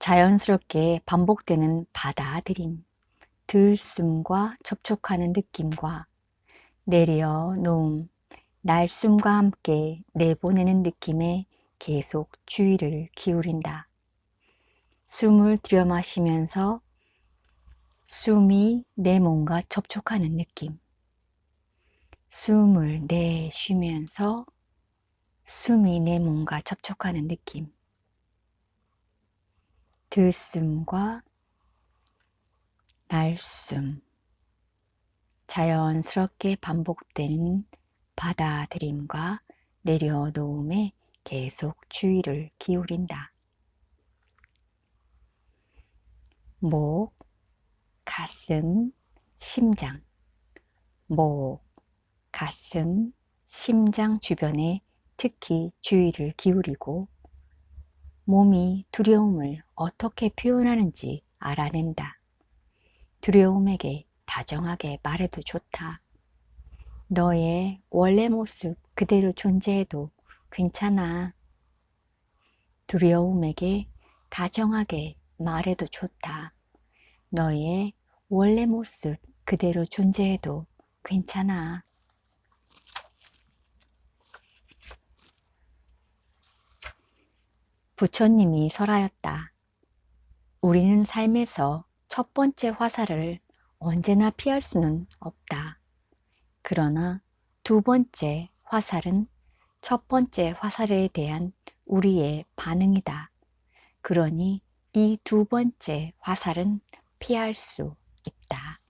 자연스럽게 반복되는 받아들임, 들숨과 접촉하는 느낌과 내려놓음, 날숨과 함께 내보내는 느낌에 계속 주의를 기울인다. 숨을 들여마시면서 숨이 내 몸과 접촉하는 느낌, 숨을 내쉬면서 숨이 내 몸과 접촉하는 느낌, 들숨과 날숨, 자연스럽게 반복되는 받아들임과 내려놓음에 계속 주의를 기울인다. 목, 가슴, 심장, 목, 가슴, 심장 주변에 특히 주의를 기울이고 몸이 두려움을 어떻게 표현하는지 알아낸다. 두려움에게 다정하게 말해도 좋다. 너의 원래 모습 그대로 존재해도 괜찮아. 두려움에게 다정하게 말해도 좋다. 너의 원래 모습 그대로 존재해도 괜찮아. 부처님이 설하였다. 우리는 삶에서 첫 번째 화살을 언제나 피할 수는 없다. 그러나 두 번째 화살은 첫 번째 화살에 대한 우리의 반응이다. 그러니 이 두 번째 화살은 피할 수 있다.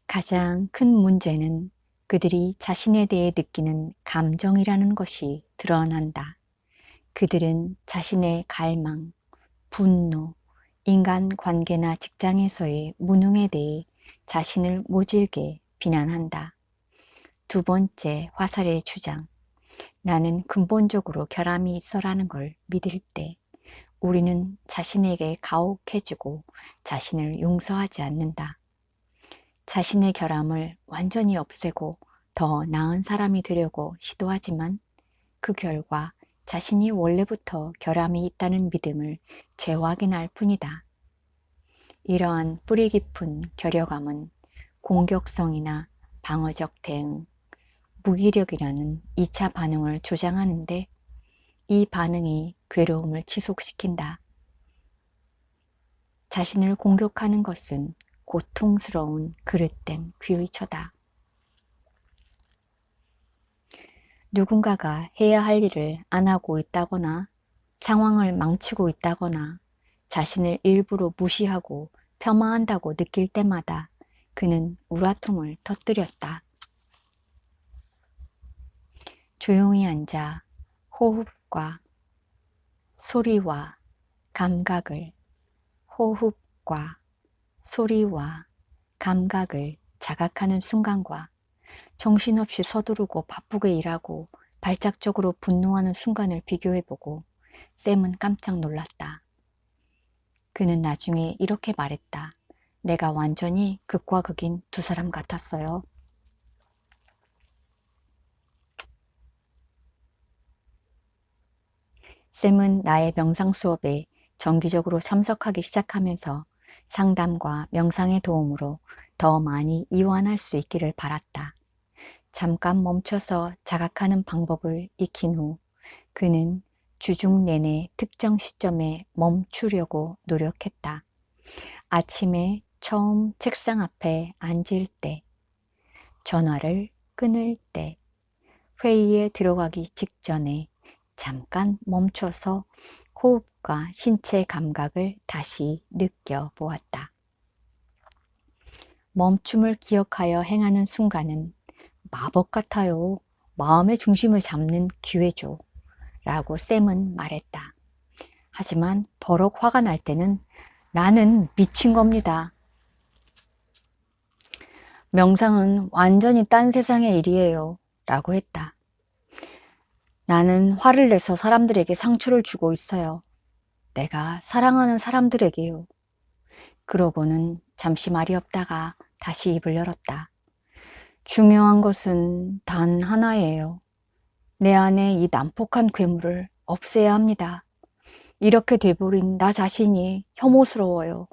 가장 큰 문제는 그들이 자신에 대해 느끼는 감정이라는 것이 드러난다. 그들은 자신의 갈망, 분노, 인간관계나 직장에서의 무능에 대해 자신을 모질게 비난한다. 두 번째 화살의 주장, 나는 근본적으로 결함이 있어라는 걸 믿을 때 우리는 자신에게 가혹해지고 자신을 용서하지 않는다. 자신의 결함을 완전히 없애고 더 나은 사람이 되려고 시도하지만 그 결과 자신이 원래부터 결함이 있다는 믿음을 재확인할 뿐이다. 이러한 뿌리 깊은 결여감은 공격성이나 방어적 대응, 무기력이라는 2차 반응을 조장하는데 이 반응이 괴로움을 지속시킨다. 자신을 공격하는 것은 고통스러운 그릇된 귀의처다. 누군가가 해야 할 일을 안 하고 있다거나 상황을 망치고 있다거나 자신을 일부러 무시하고 폄하한다고 느낄 때마다 그는 우라통을 터뜨렸다. 조용히 앉아 호흡과 소리와 감각을 호흡과 소리와 감각을 자각하는 순간과 정신없이 서두르고 바쁘게 일하고 발작적으로 분노하는 순간을 비교해보고 샘은 깜짝 놀랐다. 그는 나중에 이렇게 말했다. 내가 완전히 극과 극인 두 사람 같았어요. 샘은 나의 명상 수업에 정기적으로 참석하기 시작하면서 상담과 명상의 도움으로 더 많이 이완할 수 있기를 바랐다. 잠깐 멈춰서 자각하는 방법을 익힌 후 그는 주중 내내 특정 시점에 멈추려고 노력했다. 아침에 처음 책상 앞에 앉을 때, 전화를 끊을 때, 회의에 들어가기 직전에 잠깐 멈춰서 호흡과 신체 감각을 다시 느껴보았다. 멈춤을 기억하여 행하는 순간은 마법 같아요. 마음의 중심을 잡는 기회죠. 라고 샘은 말했다. 하지만 버럭 화가 날 때는 나는 미친 겁니다. 명상은 완전히 딴 세상의 일이에요. 라고 했다. 나는 화를 내서 사람들에게 상처를 주고 있어요. 내가 사랑하는 사람들에게요. 그러고는 잠시 말이 없다가 다시 입을 열었다. 중요한 것은 단 하나예요. 내 안에 이 난폭한 괴물을 없애야 합니다. 이렇게 돼버린 나 자신이 혐오스러워요.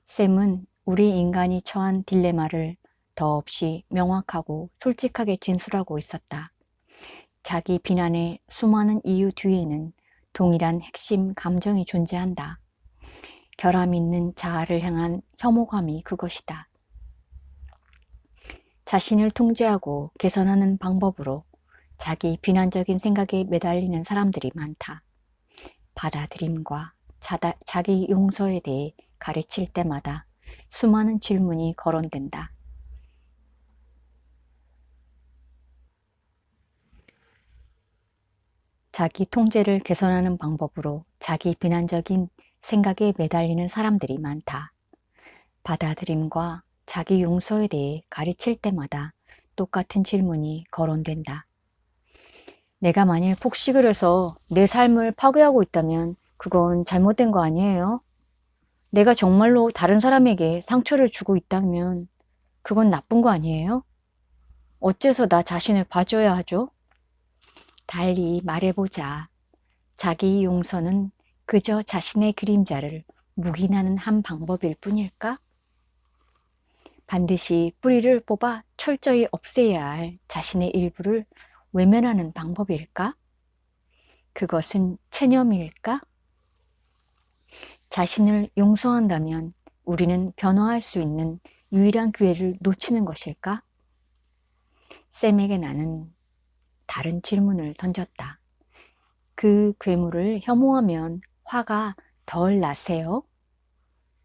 샘은 우리 인간이 처한 딜레마를 더없이 명확하고 솔직하게 진술하고 있었다. 자기 비난의 수많은 이유 뒤에는 동일한 핵심 감정이 존재한다. 결함 있는 자아를 향한 혐오감이 그것이다. 자신을 통제하고 개선하는 방법으로 자기 비난적인 생각에 매달리는 사람들이 많다. 받아들임과 자기 용서에 대해 가르칠 때마다 수많은 질문이 거론된다. 자기 통제를 개선하는 방법으로 자기 비난적인 생각에 매달리는 사람들이 많다. 받아들임과 자기 용서에 대해 가르칠 때마다 똑같은 질문이 거론된다. 내가 만일 폭식을 해서 내 삶을 파괴하고 있다면 그건 잘못된 거 아니에요? 내가 정말로 다른 사람에게 상처를 주고 있다면 그건 나쁜 거 아니에요? 어째서 나 자신을 봐줘야 하죠? 달리 말해보자. 자기 용서는 그저 자신의 그림자를 묵인하는 한 방법일 뿐일까? 반드시 뿌리를 뽑아 철저히 없애야 할 자신의 일부를 외면하는 방법일까? 그것은 체념일까? 자신을 용서한다면 우리는 변화할 수 있는 유일한 기회를 놓치는 것일까? 샘에게 나는 다른 질문을 던졌다. 그 괴물을 혐오하면 화가 덜 나세요?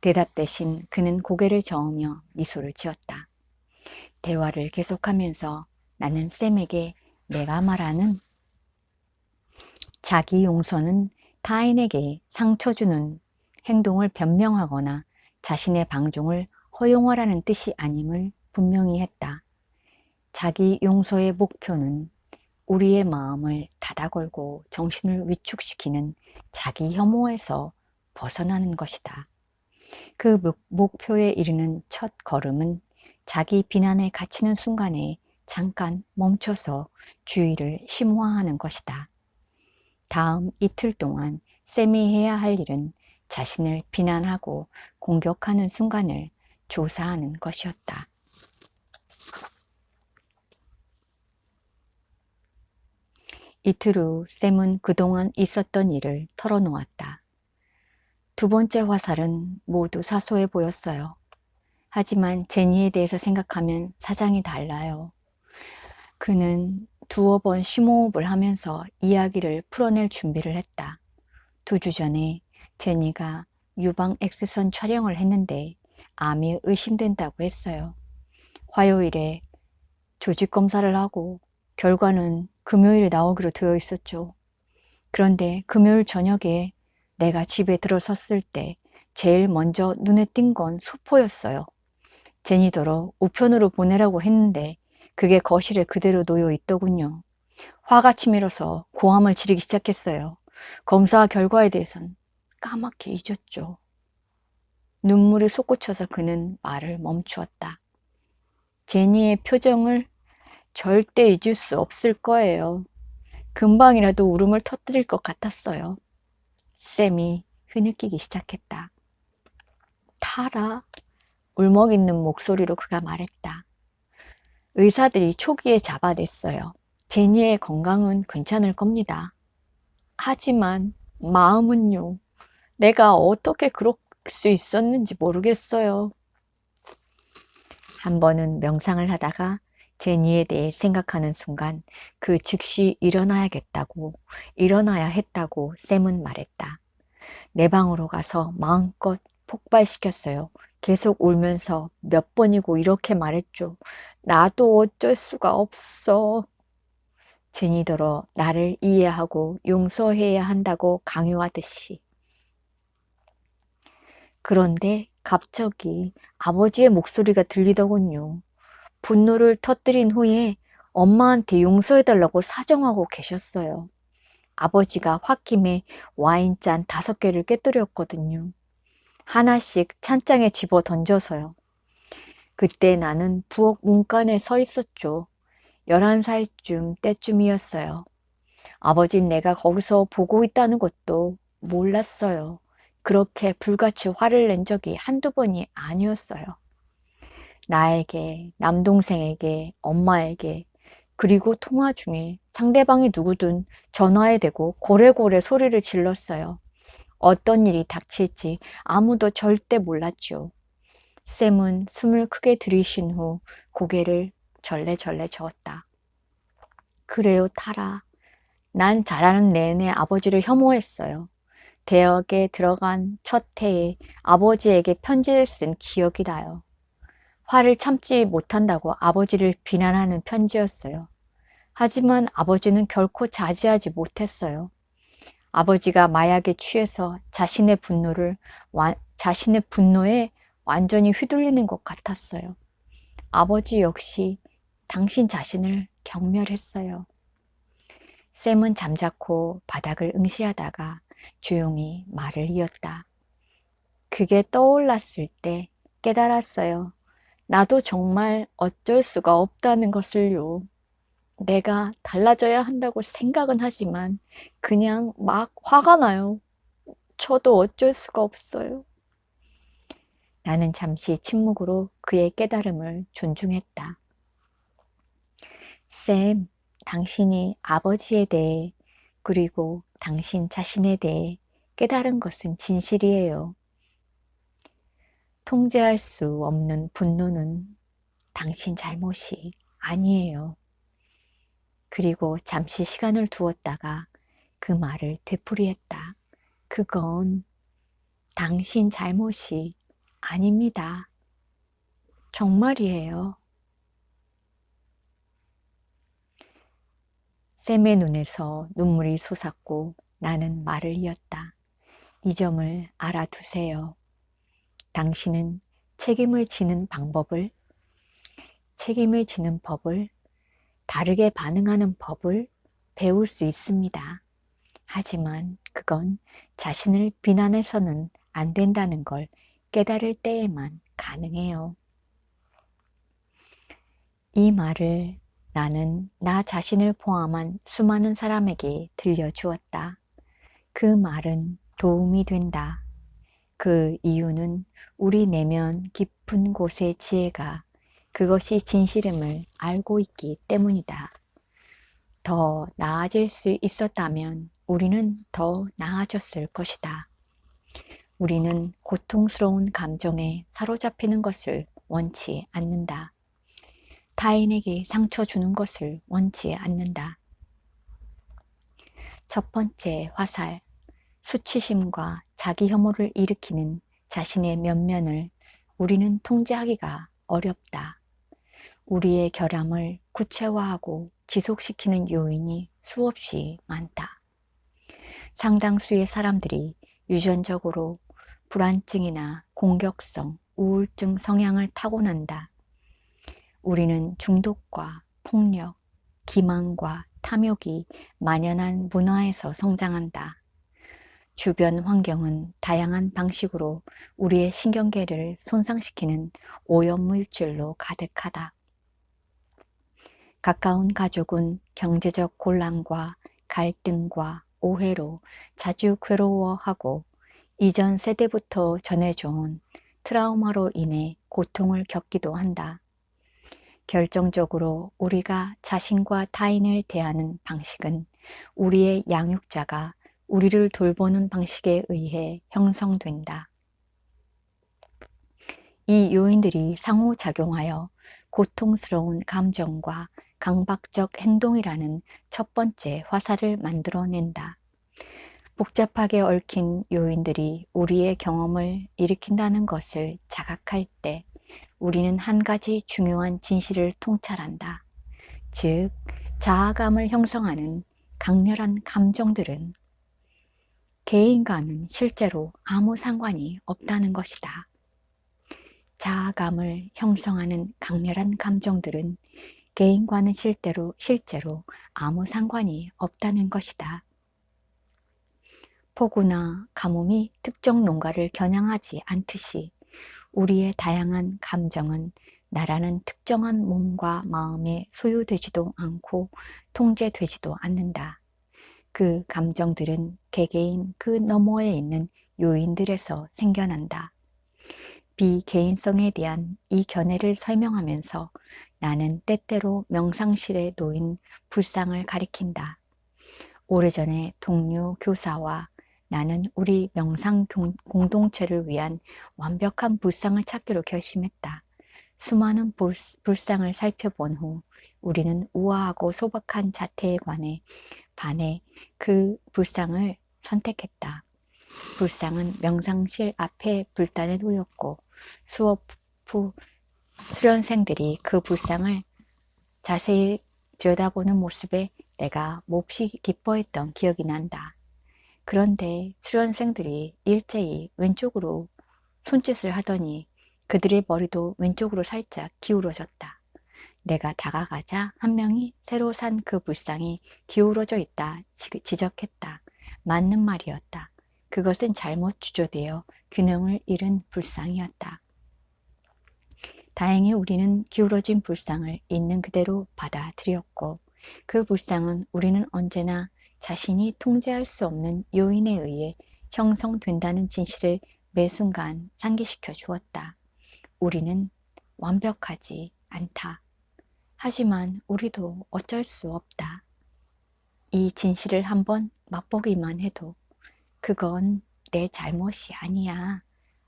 대답 대신 그는 고개를 저으며 미소를 지었다. 대화를 계속하면서 나는 샘에게 내가 말하는 자기 용서는 타인에게 상처 주는 행동을 변명하거나 자신의 방종을 허용하라는 뜻이 아님을 분명히 했다. 자기 용서의 목표는 우리의 마음을 닫아걸고 정신을 위축시키는 자기 혐오에서 벗어나는 것이다. 그 목표에 이르는 첫 걸음은 자기 비난에 갇히는 순간에 잠깐 멈춰서 주의를 심화하는 것이다. 다음 이틀 동안 샘이 해야 할 일은 자신을 비난하고 공격하는 순간을 조사하는 것이었다. 이틀 후 샘은 그동안 있었던 일을 털어놓았다. 두 번째 화살은 모두 사소해 보였어요. 하지만 제니에 대해서 생각하면 사정이 달라요. 그는 두어 번 심호흡을 하면서 이야기를 풀어낼 준비를 했다. 2주 전에 제니가 유방 X선 촬영을 했는데 암이 의심된다고 했어요. 화요일에 조직 검사를 하고 결과는 금요일에 나오기로 되어 있었죠. 그런데 금요일 저녁에 내가 집에 들어섰을 때 제일 먼저 눈에 띈 건 소포였어요. 제니더러 우편으로 보내라고 했는데 그게 거실에 그대로 놓여 있더군요. 화가 치밀어서 고함을 지르기 시작했어요. 검사 결과에 대해선 까맣게 잊었죠. 눈물이 솟구쳐서 그는 말을 멈추었다. 제니의 표정을 절대 잊을 수 없을 거예요. 금방이라도 울음을 터뜨릴 것 같았어요. 샘이 흐느끼기 시작했다. 타라. 울먹이는 목소리로 그가 말했다. 의사들이 초기에 잡아냈어요. 제니의 건강은 괜찮을 겁니다. 하지만 마음은요. 내가 어떻게 그럴 수 있었는지 모르겠어요. 한 번은 명상을 하다가 제니에 대해 생각하는 순간 그 즉시 일어나야 했다고 샘은 말했다. 내 방으로 가서 마음껏 폭발시켰어요. 계속 울면서 몇 번이고 이렇게 말했죠. 나도 어쩔 수가 없어. 제니더러 나를 이해하고 용서해야 한다고 강요하듯이. 그런데 갑자기 아버지의 목소리가 들리더군요. 분노를 터뜨린 후에 엄마한테 용서해달라고 사정하고 계셨어요. 아버지가 홧김에 와인잔 5개를 깨뜨렸거든요. 하나씩 찬장에 집어 던져서요. 그때 나는 부엌 문간에 서 있었죠. 11살쯤 때쯤이었어요. 아버진 내가 거기서 보고 있다는 것도 몰랐어요. 그렇게 불같이 화를 낸 적이 한두 번이 아니었어요. 나에게, 남동생에게, 엄마에게, 그리고 통화 중에 상대방이 누구든 전화에 대고 고래고래 소리를 질렀어요. 어떤 일이 닥칠지 아무도 절대 몰랐죠. 샘은 숨을 크게 들이쉰 후 고개를 절레절레 저었다. 그래요, 타라. 난 자라는 내내 아버지를 혐오했어요. 대학에 들어간 첫 해에 아버지에게 편지를 쓴 기억이 나요. 화를 참지 못한다고 아버지를 비난하는 편지였어요. 하지만 아버지는 결코 자제하지 못했어요. 아버지가 마약에 취해서 자신의 분노에 완전히 휘둘리는 것 같았어요. 아버지 역시 당신 자신을 경멸했어요. 샘은 잠자코 바닥을 응시하다가 조용히 말을 이었다. 그게 떠올랐을 때 깨달았어요. 나도 정말 어쩔 수가 없다는 것을요. 내가 달라져야 한다고 생각은 하지만 그냥 막 화가 나요. 저도 어쩔 수가 없어요. 나는 잠시 침묵으로 그의 깨달음을 존중했다. 샘, 당신이 아버지에 대해 그리고 당신 자신에 대해 깨달은 것은 진실이에요. 통제할 수 없는 분노는 당신 잘못이 아니에요. 그리고 잠시 시간을 두었다가 그 말을 되풀이했다. 그건 당신 잘못이 아닙니다. 정말이에요. 샘의 눈에서 눈물이 솟았고 나는 말을 이었다. 이 점을 알아두세요. 당신은 책임을 지는 법을, 다르게 반응하는 법을 배울 수 있습니다. 하지만 그건 자신을 비난해서는 안 된다는 걸 깨달을 때에만 가능해요. 이 말을 나는 나 자신을 포함한 수많은 사람에게 들려주었다. 그 말은 도움이 된다. 그 이유는 우리 내면 깊은 곳의 지혜가 그것이 진실임을 알고 있기 때문이다. 더 나아질 수 있었다면 우리는 더 나아졌을 것이다. 우리는 고통스러운 감정에 사로잡히는 것을 원치 않는다. 타인에게 상처 주는 것을 원치 않는다. 첫 번째 화살, 수치심과 자기 혐오를 일으키는 자신의 면면을 우리는 통제하기가 어렵다. 우리의 결함을 구체화하고 지속시키는 요인이 수없이 많다. 상당수의 사람들이 유전적으로 불안증이나 공격성, 우울증 성향을 타고난다. 우리는 중독과 폭력, 기만과 탐욕이 만연한 문화에서 성장한다. 주변 환경은 다양한 방식으로 우리의 신경계를 손상시키는 오염물질로 가득하다. 가까운 가족은 경제적 곤란과 갈등과 오해로 자주 괴로워하고 이전 세대부터 전해져온 트라우마로 인해 고통을 겪기도 한다. 결정적으로 우리가 자신과 타인을 대하는 방식은 우리의 양육자가 우리를 돌보는 방식에 의해 형성된다. 이 요인들이 상호작용하여 고통스러운 감정과 강박적 행동이라는 첫 번째 화살을 만들어낸다. 복잡하게 얽힌 요인들이 우리의 경험을 일으킨다는 것을 자각할 때 우리는 한 가지 중요한 진실을 통찰한다. 즉, 자아감을 형성하는 강렬한 감정들은 개인과는 실제로 아무 상관이 없다는 것이다. 자아감을 형성하는 강렬한 감정들은 개인과는 실제로 아무 상관이 없다는 것이다. 폭우나 가뭄이 특정 농가를 겨냥하지 않듯이 우리의 다양한 감정은 나라는 특정한 몸과 마음에 소유되지도 않고 통제되지도 않는다. 그 감정들은 개개인 그 너머에 있는 요인들에서 생겨난다. 비개인성에 대한 이 견해를 설명하면서 나는 때때로 명상실에 놓인 불상을 가리킨다. 오래전에 동료 교사와 나는 우리 명상 공동체를 위한 완벽한 불상을 찾기로 결심했다. 수많은 불상을 살펴본 후 우리는 우아하고 소박한 자태에 반해 그 불상을 선택했다. 불상은 명상실 앞에 불단을 올렸고 수업 후 수련생들이 그 불상을 자세히 들여다보는 모습에 내가 몹시 기뻐했던 기억이 난다. 그런데 수련생들이 일제히 왼쪽으로 손짓을 하더니 그들의 머리도 왼쪽으로 살짝 기울어졌다. 내가 다가가자 한 명이 새로 산 그 불상이 기울어져 있다 지적했다. 맞는 말이었다. 그것은 잘못 주조되어 균형을 잃은 불상이었다. 다행히 우리는 기울어진 불상을 있는 그대로 받아들였고 그 불상은 우리는 언제나 자신이 통제할 수 없는 요인에 의해 형성된다는 진실을 매 순간 상기시켜 주었다. 우리는 완벽하지 않다. 하지만 우리도 어쩔 수 없다. 이 진실을 한번 맛보기만 해도 그건 내 잘못이 아니야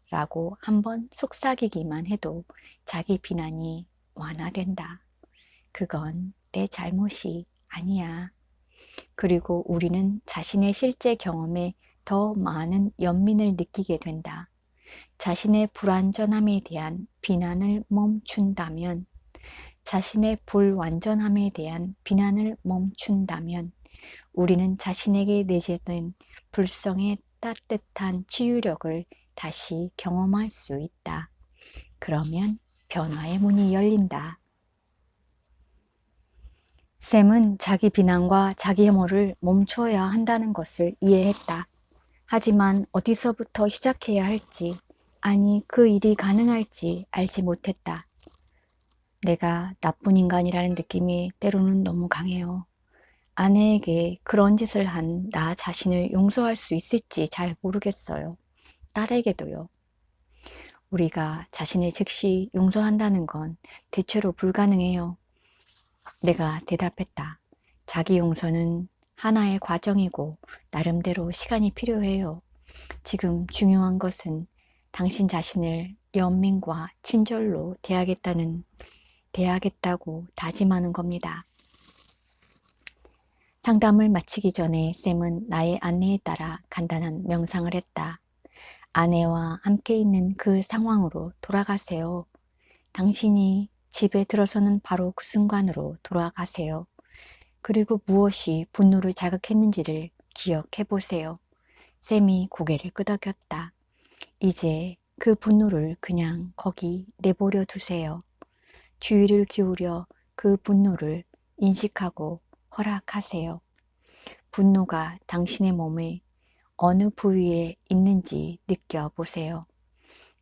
라고 한번 속삭이기만 해도 자기 비난이 완화된다. 그건 내 잘못이 아니야. 그리고 우리는 자신의 실제 경험에 더 많은 연민을 느끼게 된다. 자신의 불완전함에 대한 비난을 멈춘다면, 자신의 불완전함에 대한 비난을 멈춘다면 우리는 자신에게 내재된 불성의 따뜻한 치유력을 다시 경험할 수 있다. 그러면 변화의 문이 열린다. 샘은 자기 비난과 자기 혐오를 멈춰야 한다는 것을 이해했다. 하지만 어디서부터 시작해야 할지, 아니 그 일이 가능할지 알지 못했다. 내가 나쁜 인간이라는 느낌이 때로는 너무 강해요. 아내에게 그런 짓을 한 나 자신을 용서할 수 있을지 잘 모르겠어요. 딸에게도요. 우리가 자신을 즉시 용서한다는 건 대체로 불가능해요. 내가 대답했다. 자기 용서는 하나의 과정이고 나름대로 시간이 필요해요. 지금 중요한 것은 당신 자신을 연민과 친절로 대하겠다고 다짐하는 겁니다. 상담을 마치기 전에 샘은 나의 안내에 따라 간단한 명상을 했다. 아내와 함께 있는 그 상황으로 돌아가세요. 당신이 집에 들어서는 바로 그 순간으로 돌아가세요. 그리고 무엇이 분노를 자극했는지를 기억해 보세요. 샘이 고개를 끄덕였다. 이제 그 분노를 그냥 거기 내버려 두세요. 주의를 기울여 그 분노를 인식하고 허락하세요. 분노가 당신의 몸의 어느 부위에 있는지 느껴보세요.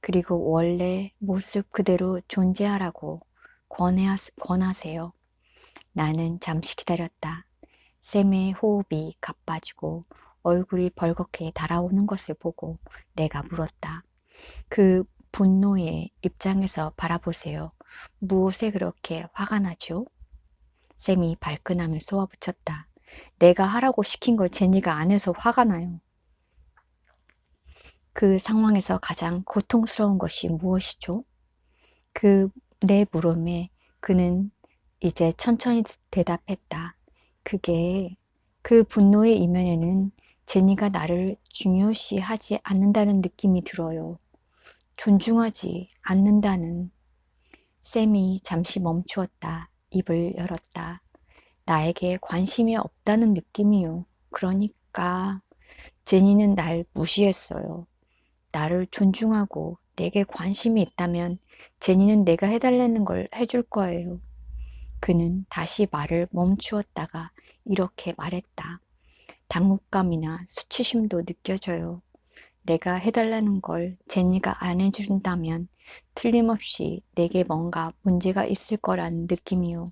그리고 원래 모습 그대로 존재하라고 권하세요. 나는 잠시 기다렸다. 샘의 호흡이 가빠지고 얼굴이 벌겋게 달아오는 것을 보고 내가 물었다. 그 분노의 입장에서 바라보세요. 무엇에 그렇게 화가 나죠? 샘이 발끈함을 쏘아붙였다. 내가 하라고 시킨 걸 제니가 안 해서 화가 나요. 그 상황에서 가장 고통스러운 것이 무엇이죠? 내 물음에 그는 이제 천천히 대답했다. 그게 그 분노의 이면에는 제니가 나를 중요시하지 않는다는 느낌이 들어요. 존중하지 않는다는. 샘이 잠시 멈추었다. 입을 열었다. 나에게 관심이 없다는 느낌이요. 그러니까 제니는 날 무시했어요. 나를 존중하고 내게 관심이 있다면 제니는 내가 해달라는 걸 해줄 거예요. 그는 다시 말을 멈추었다가 이렇게 말했다. 당혹감이나 수치심도 느껴져요. 내가 해달라는 걸 제니가 안 해준다면 틀림없이 내게 뭔가 문제가 있을 거라는 느낌이요.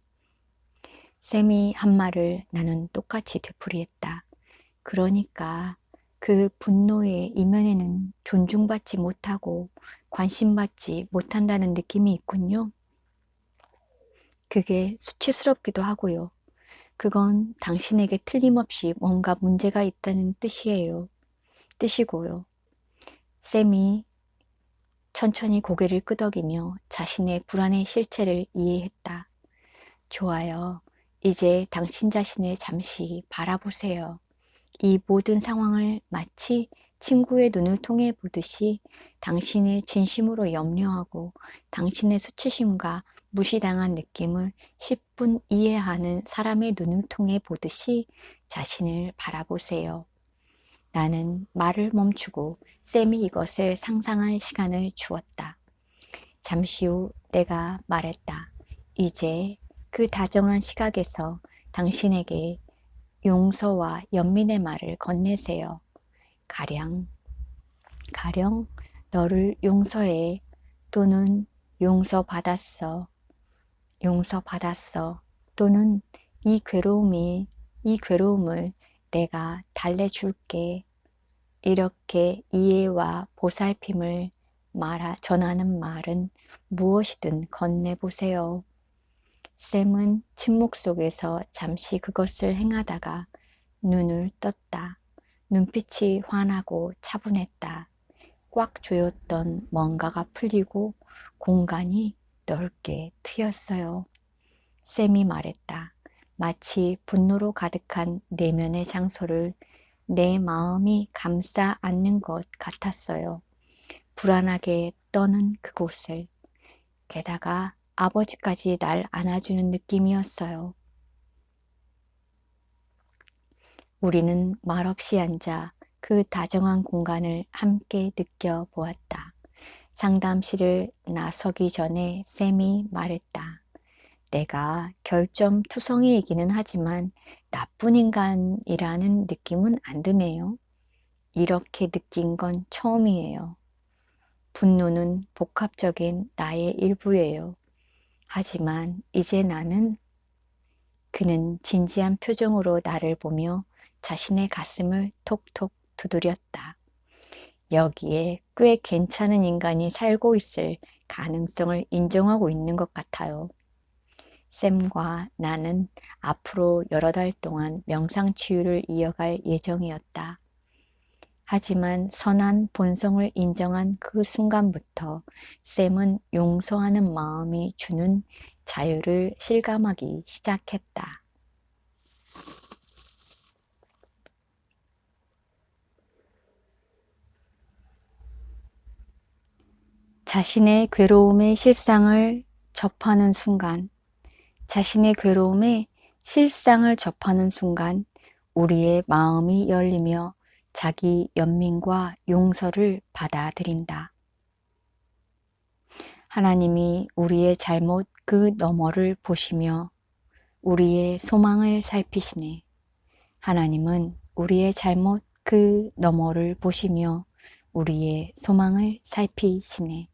샘이 한 말을 나는 똑같이 되풀이했다. 그러니까 그 분노의 이면에는 존중받지 못하고 관심받지 못한다는 느낌이 있군요. 그게 수치스럽기도 하고요. 그건 당신에게 틀림없이 뭔가 문제가 있다는 뜻이고요. 샘이 천천히 고개를 끄덕이며 자신의 불안의 실체를 이해했다. 좋아요. 이제 당신 자신을 잠시 바라보세요. 이 모든 상황을 마치 친구의 눈을 통해 보듯이 당신의 진심으로 염려하고 당신의 수치심과 무시당한 느낌을 10분 이해하는 사람의 눈을 통해 보듯이 자신을 바라보세요. 나는 말을 멈추고 샘이 이것을 상상할 시간을 주었다. 잠시 후 내가 말했다. 이제 그 다정한 시각에서 당신에게 용서와 연민의 말을 건네세요. 가령 너를 용서해 또는 용서받았어 또는 이 괴로움을 내가 달래줄게. 이렇게 이해와 보살핌을 전하는 말은 무엇이든 건네보세요. 샘은 침묵 속에서 잠시 그것을 행하다가 눈을 떴다. 눈빛이 환하고 차분했다. 꽉 조였던 뭔가가 풀리고 공간이 넓게 트였어요. 샘이 말했다. 마치 분노로 가득한 내면의 장소를 내 마음이 감싸 안는 것 같았어요. 불안하게 떠는 그곳을. 게다가 아버지까지 날 안아주는 느낌이었어요. 우리는 말없이 앉아 그 다정한 공간을 함께 느껴보았다. 상담실을 나서기 전에 샘이 말했다. 내가 결점투성이이기는 하지만 나쁜 인간이라는 느낌은 안 드네요. 이렇게 느낀 건 처음이에요. 분노는 복합적인 나의 일부예요. 하지만 이제 그는 진지한 표정으로 나를 보며 자신의 가슴을 톡톡 두드렸다. 여기에 꽤 괜찮은 인간이 살고 있을 가능성을 인정하고 있는 것 같아요. 샘과 나는 앞으로 여러 달 동안 명상치유를 이어갈 예정이었다. 하지만 선한 본성을 인정한 그 순간부터 샘은 용서하는 마음이 주는 자유를 실감하기 시작했다. 자신의 괴로움의 실상을 접하는 순간, 우리의 마음이 열리며 자기 연민과 용서를 받아들인다. 하나님이 우리의 잘못 그 너머를 보시며 우리의 소망을 살피시네. 하나님은 우리의 잘못 그 너머를 보시며 우리의 소망을 살피시네.